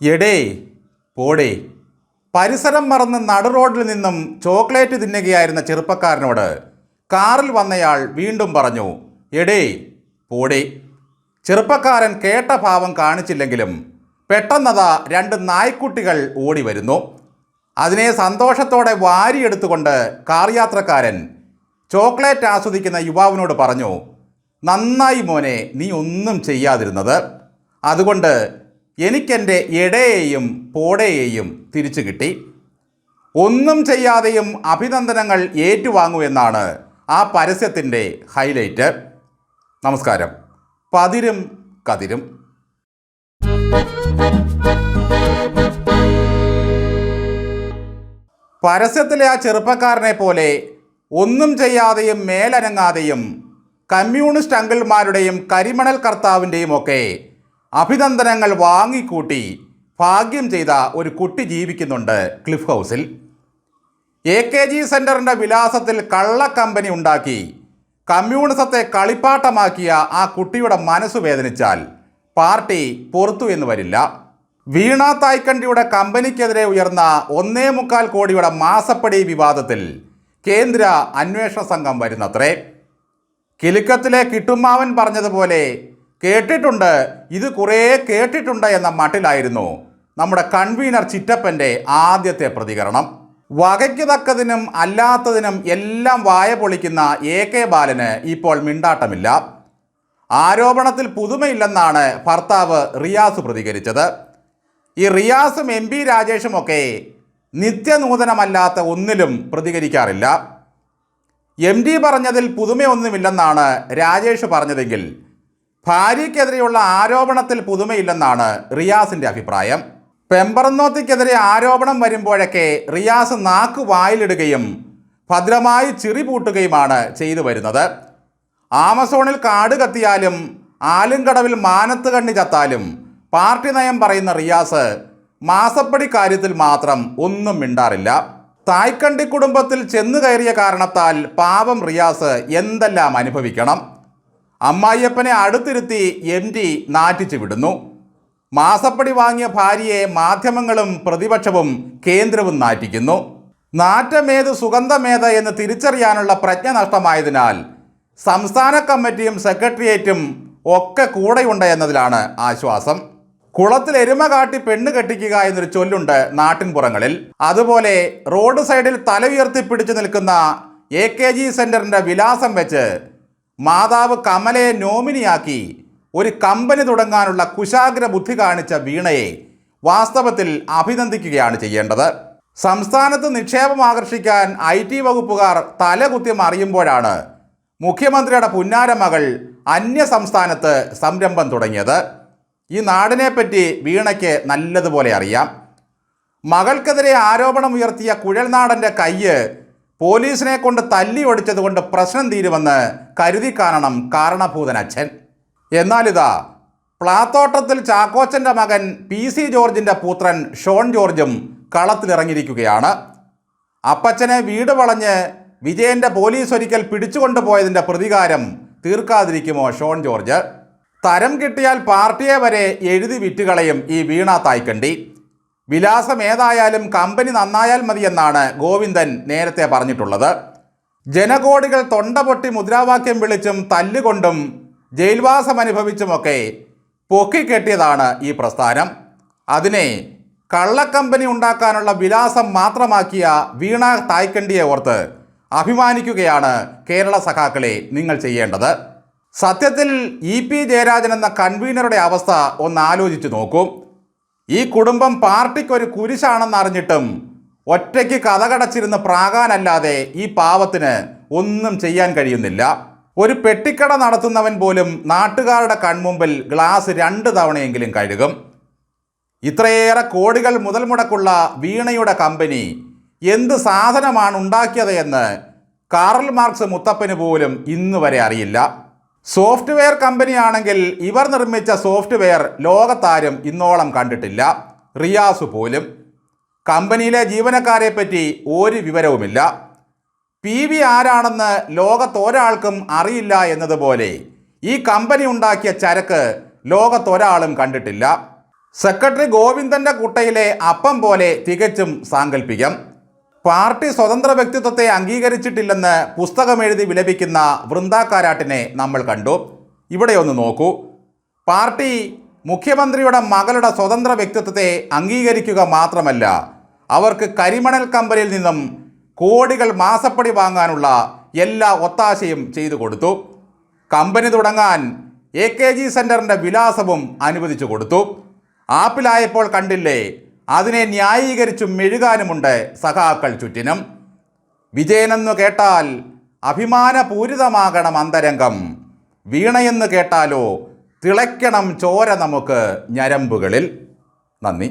എടേ പോടേ. പരിസരം മറന്ന് നടുറോഡിൽ നിന്നും ചോക്ലേറ്റ് തിന്നുകയായിരുന്ന ചെറുപ്പക്കാരനോട് കാറിൽ വന്നയാൾ വീണ്ടും പറഞ്ഞു, എടേ പോടേ. ചെറുപ്പക്കാരൻ കേട്ട ഭാവം കാണിച്ചില്ലെങ്കിലും പെട്ടെന്നതാ രണ്ട് നായ്ക്കുട്ടികൾ ഓടി വരുന്നു. അതിനെ സന്തോഷത്തോടെ വാരിയെടുത്തുകൊണ്ട് കാർ യാത്രക്കാരൻ ചോക്ലേറ്റ് ആസ്വദിക്കുന്ന യുവാവിനോട് പറഞ്ഞു, നന്നായി മോനെ, നീ ഒന്നും ചെയ്യാതിരുന്നത്. അതുകൊണ്ട് എനിക്കെൻ്റെ എടയെയും പോടയെയും തിരിച്ചു കിട്ടി. ഒന്നും ചെയ്യാതെയും അഭിനന്ദനങ്ങൾ ഏറ്റുവാങ്ങൂ എന്നാണ് ആ പരസ്യത്തിൻ്റെ ഹൈലൈറ്റ്. നമസ്കാരം. പതിരും കതിരും. പരസ്യത്തിലെ ആ ചെറുപ്പക്കാരനെ പോലെ ഒന്നും ചെയ്യാതെയും മേലനങ്ങാതെയും കമ്മ്യൂണിസ്റ്റ് അങ്കിൾമാരുടെയും കരിമണൽ കർത്താവിൻ്റെയും ഒക്കെ അഭിനന്ദനങ്ങൾ വാങ്ങിക്കൂട്ടി ഭാഗ്യം ചെയ്ത ഒരു കുട്ടി ജീവിക്കുന്നുണ്ട് ക്ലിഫ് ഹൗസിൽ. AKG സെൻറ്ററിൻ്റെ വിലാസത്തിൽ കള്ളക്കമ്പനി ഉണ്ടാക്കി കമ്മ്യൂണിസത്തെ കളിപ്പാട്ടമാക്കിയ ആ കുട്ടിയുടെ മനസ്സ് വേദനിച്ചാൽ പാർട്ടി പുറത്തു എന്ന് വരില്ല. വീണ തായ്ക്കണ്ടിയുടെ കമ്പനിക്കെതിരെ ഉയർന്ന 1.25 കോടിയുടെ മാസപ്പടി വിവാദത്തിൽ കേന്ദ്ര അന്വേഷണ സംഘം വരുന്നത്രേ. കിലുക്കത്തിലെ കിട്ടുമാവൻ പറഞ്ഞതുപോലെ കേട്ടിട്ടുണ്ട്, ഇത് കുറേ കേട്ടിട്ടുണ്ട് എന്ന മട്ടിലായിരുന്നു നമ്മുടെ കൺവീനർ ചിറ്റപ്പൻ്റെ ആദ്യത്തെ പ്രതികരണം. വകയ്ക്ക് തക്കതിനും അല്ലാത്തതിനും എല്ലാം വായ പൊളിക്കുന്ന AK ബാലന് ഇപ്പോൾ മിണ്ടാട്ടമില്ല. ആരോപണത്തിൽ പുതുമയില്ലെന്നാണ് ഭർത്താവ് റിയാസ് പ്രതികരിച്ചത്. ഈ റിയാസും MP രാജേഷുമൊക്കെ നിത്യനൂതനമല്ലാത്ത ഒന്നിലും പ്രതികരിക്കാറില്ല. MD പറഞ്ഞതിൽ പുതുമയൊന്നുമില്ലെന്നാണ് രാജേഷ് പറഞ്ഞതെങ്കിൽ ഭാര്യയ്ക്കെതിരെയുള്ള ആരോപണത്തിൽ പുതുമയില്ലെന്നാണ് റിയാസിൻ്റെ അഭിപ്രായം. പെമ്പറന്നോത്തിക്കെതിരെ ആരോപണം വരുമ്പോഴൊക്കെ റിയാസ് നാക്ക് വായിലിടുകയും ഭദ്രമായി ചിറി പൂട്ടുകയുമാണ് ചെയ്തു വരുന്നത്. ആമസോണിൽ കാട് കത്തിയാലും ആലുംകടവിൽ മാനത്ത് കണ്ണി ചത്താലും പാർട്ടി നയം പറയുന്ന റിയാസ് മാസപ്പടി കാര്യത്തിൽ മാത്രം ഒന്നും മിണ്ടാറില്ല. തായ്ക്കണ്ടി കുടുംബത്തിൽ ചെന്നു കയറിയ കാരണത്താൽ പാവം റിയാസ് എന്തെല്ലാം അനുഭവിക്കണം. അമ്മായിയപ്പനെ അടുത്തിരുത്തി MD നാറ്റിച്ചു വിടുന്നു. മാസപ്പടി വാങ്ങിയ ഭാര്യയെ മാധ്യമങ്ങളും പ്രതിപക്ഷവും കേന്ദ്രവും നാറ്റിക്കുന്നു. നാറ്റമേത് സുഗന്ധമേത് എന്ന് തിരിച്ചറിയാനുള്ള പ്രജ്ഞ നഷ്ടമായതിനാൽ സംസ്ഥാന കമ്മിറ്റിയും സെക്രട്ടേറിയറ്റും ഒക്കെ കൂടെയുണ്ട് എന്നതിലാണ് ആശ്വാസം. കുളത്തിൽ എരുമ കാട്ടി പെണ്ണ് കെട്ടിക്കുക എന്നൊരു ചൊല്ലുണ്ട് നാട്ടിൻപുറങ്ങളിൽ. അതുപോലെ റോഡ് സൈഡിൽ തല ഉയർത്തിപ്പിടിച്ചു നിൽക്കുന്ന AKG സെൻറ്ററിൻ്റെ വിലാസം വെച്ച് മാതാവ് കമലയെ നോമിനിയാക്കി ഒരു കമ്പനി തുടങ്ങാനുള്ള കുശാഗ്ര ബുദ്ധി കാണിച്ച വീണയെ വാസ്തവത്തിൽ അഭിനന്ദിക്കുകയാണ് ചെയ്യേണ്ടത്. സംസ്ഥാനത്ത് നിക്ഷേപം ആകർഷിക്കാൻ IT വകുപ്പുകാർ തലകുത്തി മറിയുമ്പോഴാണ് മുഖ്യമന്ത്രിയുടെ പുന്നാര മകൾ അന്യ സംസ്ഥാനത്ത് സംരംഭം തുടങ്ങിയത്. ഈ നാടിനെപ്പറ്റി വീണയ്ക്ക് നല്ലതുപോലെ അറിയാം. മകൾക്കെതിരെ ആരോപണം ഉയർത്തിയ കുഴൽനാടൻ്റെ കയ്യ് പോലീസിനെ കൊണ്ട് തല്ലി ഒടിച്ചതുകൊണ്ട് പ്രശ്നം തീരുമെന്ന് കരുതി കാണണം കാരണഭൂതനച്ഛൻ. എന്നാലിതാ പ്ലാത്തോട്ടത്തിൽ ചാക്കോച്ചൻ്റെ മകൻ PC ജോർജിൻ്റെ പുത്രൻ ഷോൺ ജോർജും കളത്തിലിറങ്ങിയിരിക്കുകയാണ്. അപ്പച്ചനെ വീട് വളഞ്ഞ് വിജയൻ്റെ പോലീസ് ഒരിക്കൽ പിടിച്ചുകൊണ്ടുപോയതിൻ്റെ പ്രതികാരം തീർക്കാതിരിക്കുമോ ഷോൺ ജോർജ്? തരം കിട്ടിയാൽ പാർട്ടിയെ വരെ എഴുതി വിറ്റുകളയും ഈ വീണ തായ്ക്കണ്ടി. വിലാസം ഏതായാലും കമ്പനി നന്നായാൽ മതിയെന്നാണ് ഗോവിന്ദൻ നേരത്തെ പറഞ്ഞിട്ടുള്ളത്. ജനകോടികൾ തൊണ്ട പൊട്ടി മുദ്രാവാക്യം വിളിച്ചും തല്ലുകൊണ്ടും ജയിൽവാസം അനുഭവിച്ചുമൊക്കെ പൊക്കിക്കെട്ടിയതാണ് ഈ പ്രസ്ഥാനം. അതിനെ കള്ളക്കമ്പനി ഉണ്ടാക്കാനുള്ള വിലാസം മാത്രമാക്കിയ വീണ തായ്ക്കണ്ടിയെ ഓർത്ത് അഭിമാനിക്കുകയാണ് കേരള സഖാക്കളെ നിങ്ങൾ ചെയ്യേണ്ടത്. സത്യത്തിൽ EP ജയരാജൻ എന്ന കൺവീനറുടെ അവസ്ഥ ഒന്ന് ആലോചിച്ച് നോക്കൂ. ഈ കുടുംബം പാർട്ടിക്കൊരു കുരിശാണെന്നറിഞ്ഞിട്ടും ഒറ്റയ്ക്ക് കഥകടച്ചിരുന്ന് പ്രാകാനല്ലാതെ ഈ പാവത്തിന് ഒന്നും ചെയ്യാൻ കഴിയുന്നില്ല. ഒരു പെട്ടിക്കട നടത്തുന്നവൻ പോലും നാട്ടുകാരുടെ കൺമുമ്പിൽ ഗ്ലാസ് 2 തവണയെങ്കിലും കഴുകും. ഇത്രയേറെ കോടികൾ മുതൽ മുടക്കുള്ള വീണയുടെ കമ്പനി എന്ത് സാധനമാണ് ഉണ്ടാക്കിയത് എന്ന് കാറൽ മാർക്സ് മുത്തപ്പന് പോലും ഇന്ന് വരെ അറിയില്ല. സോഫ്റ്റ്വെയർ കമ്പനിയാണെങ്കിൽ ഇവർ നിർമ്മിച്ച സോഫ്റ്റ്വെയർ ലോകത്താരും ഇന്നോളം കണ്ടിട്ടില്ല, റിയാസ് പോലും. കമ്പനിയിലെ ജീവനക്കാരെ പറ്റി ഒരു വിവരവുമില്ല. PV ആരാണെന്ന് ലോകത്തൊരാൾക്കും അറിയില്ല എന്നതുപോലെ ഈ കമ്പനി ഉണ്ടാക്കിയ ചരക്ക് ലോകത്തൊരാളും കണ്ടിട്ടില്ല. സെക്രട്ടറി ഗോവിന്ദൻ്റെ കുട്ടയിലെ അപ്പം പോലെ തികച്ചും സാങ്കല്പികം. പാർട്ടി സ്വതന്ത്ര വ്യക്തിത്വത്തെ അംഗീകരിച്ചിട്ടില്ലെന്ന് പുസ്തകമെഴുതി വിലപിക്കുന്ന വൃന്ദാക്കാരാട്ടിനെ നമ്മൾ കണ്ടു. ഇവിടെ ഒന്ന് നോക്കൂ. പാർട്ടി മുഖ്യമന്ത്രിയുടെ മകളുടെ സ്വതന്ത്ര വ്യക്തിത്വത്തെ അംഗീകരിക്കുക മാത്രമല്ല, അവർക്ക് കരിമണൽ കമ്പനിയിൽ നിന്നും കോടികൾ മാസപ്പടി വാങ്ങാനുള്ള എല്ലാ ഒത്താശയും ചെയ്തു കൊടുത്തു. കമ്പനി തുടങ്ങാൻ AKG സെൻറ്ററിൻ്റെ വിലാസവും അനുവദിച്ചു കൊടുത്തു. ആപ്പിലായപ്പോൾ കണ്ടില്ലേ, അതിനെ ന്യായീകരിച്ചു മെഴുകാനുമുണ്ട് സഖാക്കൾ ചുറ്റിനും. വിജയനെന്നു കേട്ടാൽ അഭിമാനപൂരിതമാകണം അന്തരംഗം, വീണയെന്ന് കേട്ടാലോ തിളയ്ക്കണം ചോര നമുക്ക് ഞരമ്പുകളിൽ. നന്ദി.